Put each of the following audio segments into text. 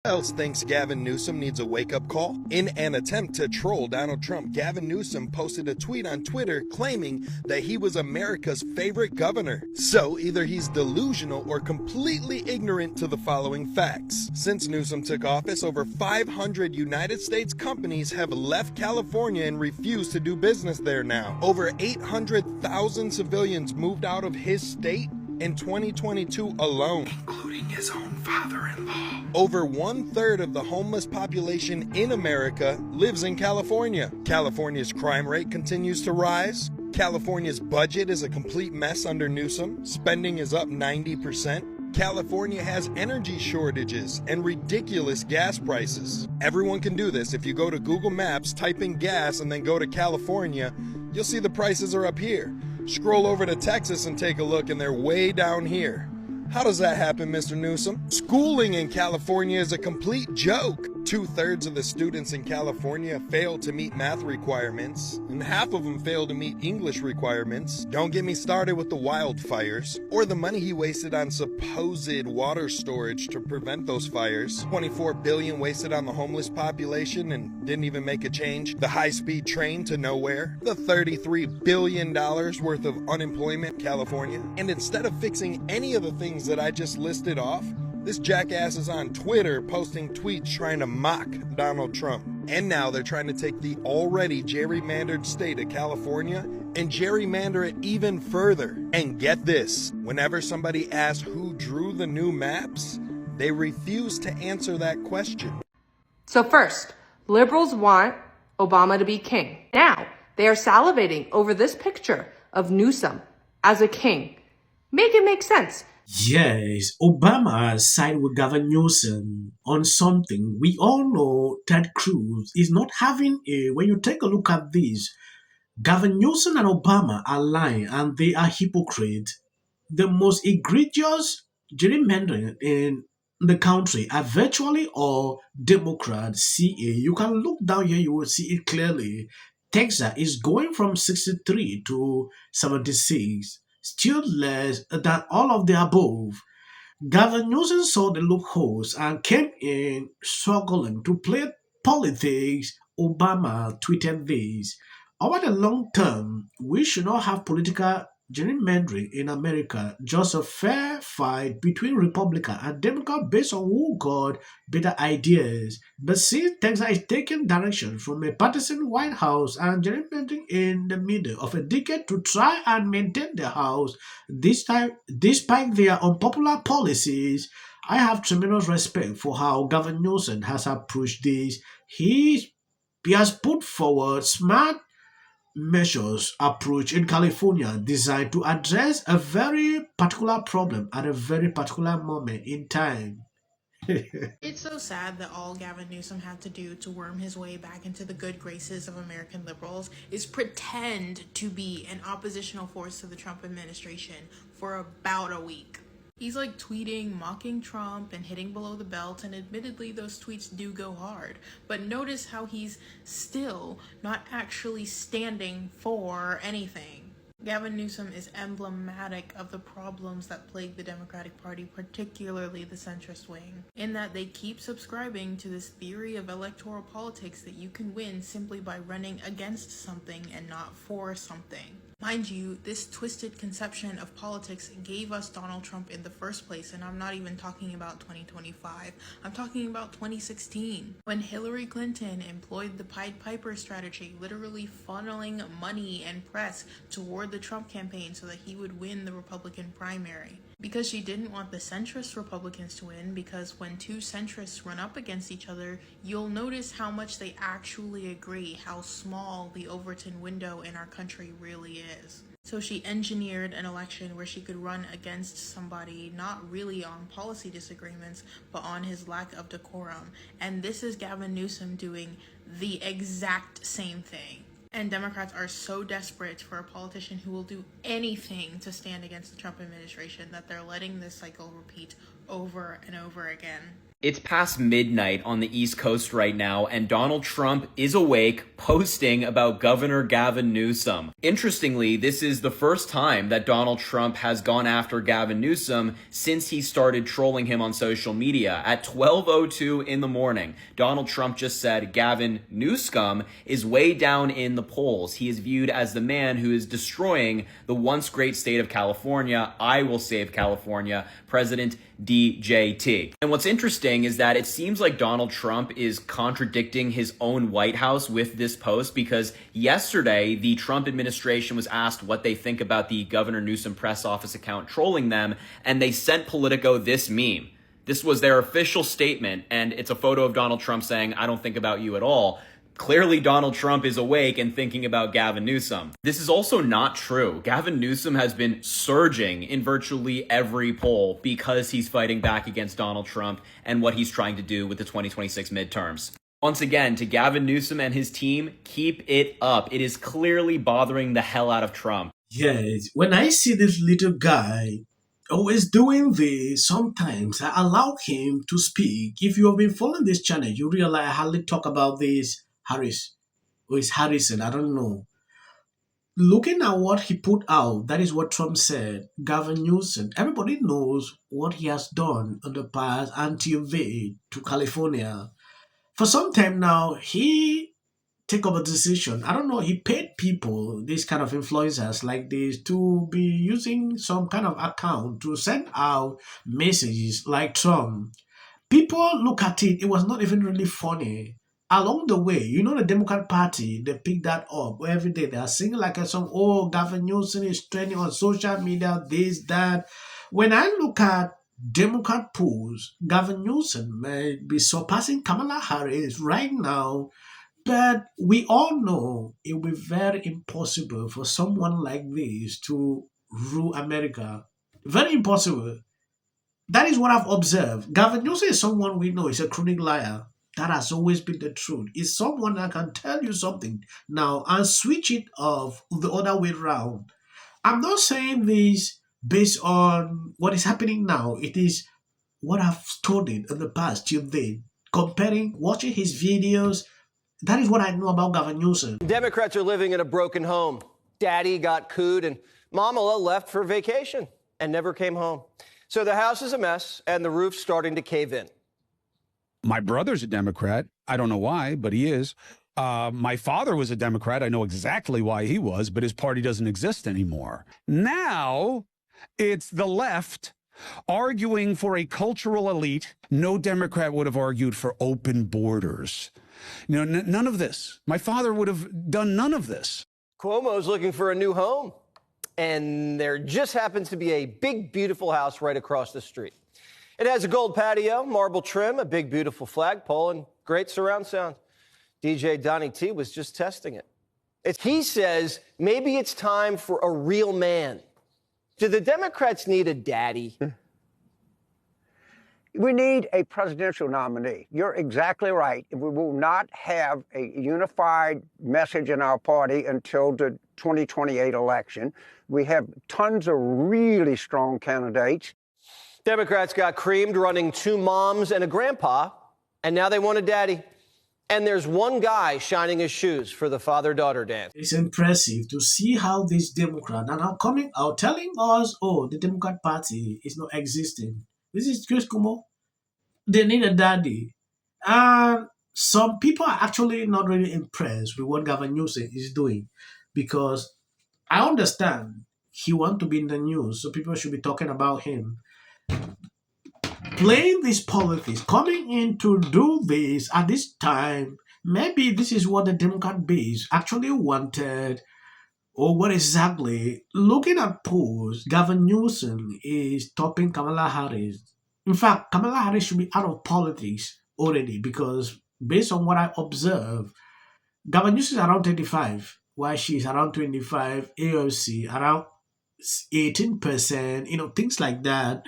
else thinks Gavin Newsom needs a wake-up call? In an attempt to troll Donald Trump, Gavin Newsom posted a tweet on Twitter claiming that he was America's favorite governor. So either he's delusional or completely ignorant to the following facts. Since Newsom took office, over 500 United States companies have left California and refused to do business there now. Over 800,000 civilians moved out of his state in 2022 alone, including his own father-in-law. Over 1/3 of the homeless population in America lives in California. California's crime rate continues to rise. California's budget is a complete mess under Newsom. Spending is up 90%. California has energy shortages and ridiculous gas prices. Everyone can do this. If you go to Google Maps, type in gas, and then go to California, you'll see the prices are up here. Scroll over to Texas and take a look, and they're way down here. How does that happen, Mr. Newsom? Schooling in California is a complete joke. 2/3 of the students in California fail to meet math requirements, and half of them fail to meet English requirements. Don't get me started with the wildfires, or the money he wasted on supposed water storage to prevent those fires. $24 billion wasted on the homeless population and didn't even make a change. The high-speed train to nowhere. The $33 billion worth of unemployment in California. And instead of fixing any of the things that I just listed off, this jackass is on Twitter posting tweets trying to mock Donald Trump. And now they're trying to take the already gerrymandered state of California and gerrymander it even further. And get this, whenever somebody asks who drew the new maps, they refuse to answer that question. So first, liberals want Obama to be king. Now, they are salivating over this picture of Newsom as a king. Make it make sense. Yes, Obama sided with Gavin Newsom on something. We all know Ted Cruz is not having a, when you take a look at this, Gavin Newsom and Obama are lying and they are hypocrites. The most egregious gerrymandering in the country are virtually all Democrats, CA. You can look down here, you will see it clearly. Texas is going from 63 to 76. Still less than all of the above. Gavin Newsom saw the loopholes and came in struggling to play politics. Obama tweeted this. Over the long term, we should not have political gerrymandering in America, just a fair fight between Republican and Democrat based on who got better ideas. But since Texas is taking direction from a partisan White House and gerrymandering in the middle of a decade to try and maintain the House, this time, despite their unpopular policies, I have tremendous respect for how Gavin Newsom has approached this. He has put forward smart measures approach in California designed to address a very particular problem at a very particular moment in time. It's so sad that all Gavin Newsom had to do to worm his way back into the good graces of American liberals is pretend to be an oppositional force to the Trump administration for about a week. He's like tweeting, mocking Trump and hitting below the belt, and admittedly those tweets do go hard. But notice how he's still not actually standing for anything. Gavin Newsom is emblematic of the problems that plague the Democratic Party, particularly the centrist wing, in that they keep subscribing to this theory of electoral politics that you can win simply by running against something and not for something. Mind you, this twisted conception of politics gave us Donald Trump in the first place, and I'm not even talking about 2025. I'm talking about 2016, when Hillary Clinton employed the Pied Piper strategy, literally funneling money and press toward the Trump campaign so that he would win the Republican primary. Because she didn't want the centrist Republicans to win, because when two centrists run up against each other, you'll notice how much they actually agree, how small the Overton window in our country really is. So she engineered an election where she could run against somebody not really on policy disagreements, but on his lack of decorum. And this is Gavin Newsom doing the exact same thing. And Democrats are so desperate for a politician who will do anything to stand against the Trump administration that they're letting this cycle repeat over and over again. It's past midnight on the East Coast right now, and Donald Trump is awake, posting about Governor Gavin Newsom. Interestingly, this is the first time that Donald Trump has gone after Gavin Newsom since he started trolling him on social media. At 12:02 in the morning, Donald Trump just said Gavin Newsom is way down in the polls. He is viewed as the man who is destroying the once great state of California. I will save California. President DJT. And what's interesting is that it seems like Donald Trump is contradicting his own White House with this post, because yesterday the Trump administration was asked what they think about the Governor Newsom press office account trolling them, and they sent Politico this meme. This was their official statement, and it's a photo of Donald Trump saying, "I don't think about you at all." Clearly, Donald Trump is awake and thinking about Gavin Newsom. This is also not true. Gavin Newsom has been surging in virtually every poll because he's fighting back against Donald Trump and what he's trying to do with the 2026 midterms. Once again, to Gavin Newsom and his team, keep it up. It is clearly bothering the hell out of Trump. Yes, when I see this little guy always doing this, sometimes I allow him to speak. If you have been following this channel, you realize I hardly talk about this Harris, or is Harrison, I don't know. Looking at what he put out, that is what Trump said. Gavin Newsom, everybody knows what he has done in the past anti-invade to California. For some time now, he take up a decision. I don't know, he paid people, these kind of influencers like this, to be using some kind of account to send out messages like Trump. People look at it, it was not even really funny. Along the way, you know, the Democrat Party, they pick that up every day. They are singing like a song, oh, Gavin Newsom is trending on social media, this, that. When I look at Democrat polls, Gavin Newsom may be surpassing Kamala Harris right now, but we all know it will be very impossible for someone like this to rule America. Very impossible. That is what I've observed. Gavin Newsom is someone we know is a chronic liar. That has always been the truth. It's someone that can tell you something now and switch it off the other way around. I'm not saying this based on what is happening now. It is what I've studied in the past till then. Comparing, watching his videos, that is what I know about Gavin Newsom. Democrats are living in a broken home. Daddy got cooed and Mama left for vacation and never came home. So the house is a mess and the roof's starting to cave in. My brother's a Democrat. I don't know why, but he is. My father was a Democrat. I know exactly why he was, but his party doesn't exist anymore. Now it's the left arguing for a cultural elite. No Democrat would have argued for open borders. You know, none of this. My father would have done none of this. Cuomo's looking for a new home, and there just happens to be a big, beautiful house right across the street. It has a gold patio, marble trim, a big, beautiful flagpole, and great surround sound. DJ Donnie T was just testing it. He says maybe it's time for a real man. Do the Democrats need a daddy? We need a presidential nominee. You're exactly right. We will not have a unified message in our party until the 2028 election. We have tons of really strong candidates. Democrats got creamed running 2 moms and a grandpa, and now they want a daddy. And there's one guy shining his shoes for the father-daughter dance. It's impressive to see how these Democrats are now coming out telling us, oh, the Democrat Party is not existing. This is Chris Kumo. They need a daddy. And some people are actually not really impressed with what Gavin Newsom is doing, because I understand he wants to be in the news, so people should be talking about him. Playing this politics, coming in to do this at this time, maybe this is what the Democrat base actually wanted, or what exactly. Looking at polls, Gavin Newsom is topping Kamala Harris. In fact, Kamala Harris should be out of politics already, because based on what I observe, Gavin Newsom is around 35, while she's around 25, AOC around 18%, you know, things like that.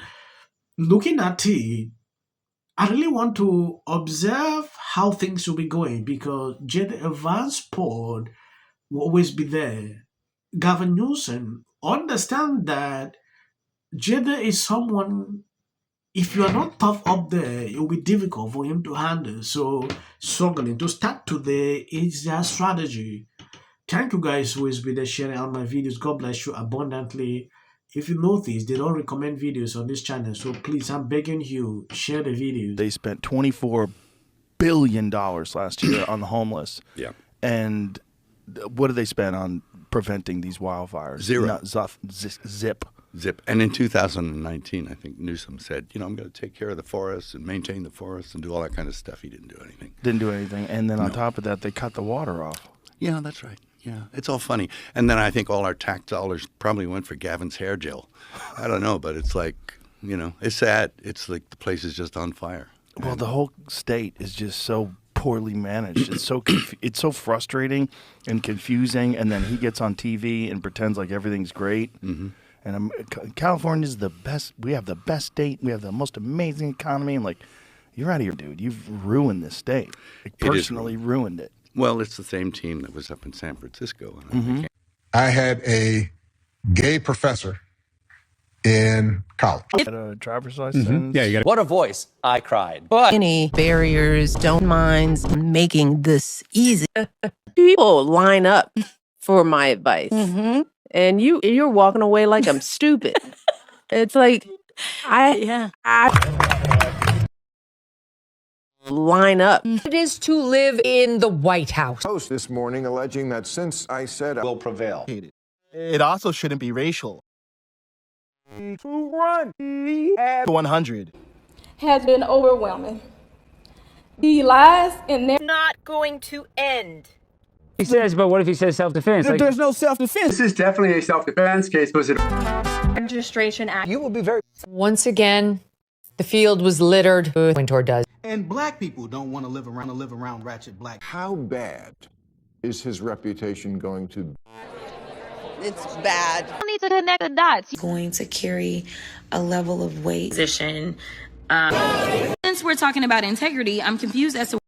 Looking at it, I really want to observe how things will be going, because J.D. Vance Pod will always be there. Gavin Newsom understand that J.D. is someone if you are not tough up there, it will be difficult for him to handle. So struggling to start today is their strategy. Thank you guys who has been sharing all my videos. God bless you abundantly. If you notice, they don't recommend videos on this channel. So please, I'm begging you, share the videos. They spent $24 billion last year on the homeless. Yeah. And what did they spend on preventing these wildfires? Zero. Zip. Zip. And in 2019, I think Newsom said, you know, I'm going to take care of the forests and maintain the forests and do all that kind of stuff. He didn't do anything. Didn't do anything. And then on top of that, they cut the water off. Yeah, that's right. Yeah, it's all funny. And then I think all our tax dollars probably went for Gavin's hair gel. I don't know, but it's like, you know, it's sad. It's like the place is just on fire. Well, the whole state is just so poorly managed. It's so frustrating and confusing. And then he gets on TV and pretends like everything's great. Mm-hmm. And California's the best. We have the best state. We have the most amazing economy. And like, you're out of here, dude. You've ruined this state. Like, personally ruined it. Well, it's the same team that was up in San Francisco. I had a gay professor in college. Had a driver's license. Yeah, you got. What a voice. I cried. But Any barriers, don't mind making this easy. People line up for my advice. And you're walking away like I'm stupid. It's like, I line up. It is to live in the White House. Post this morning alleging that since I said I will prevail. It also shouldn't be racial. 100 has been overwhelming. The lies and they're Not going to end. He says, but what if he says self-defense? There's no self-defense. This is definitely a self-defense case. Was it Registration Act. you will be very... Once again, the field was littered with Wintour does. And black people don't want to live around ratchet black. How bad is his reputation going to be? It's bad. need to connect the dots. Going to carry a level of weight. Since we're talking about integrity, I'm confused as to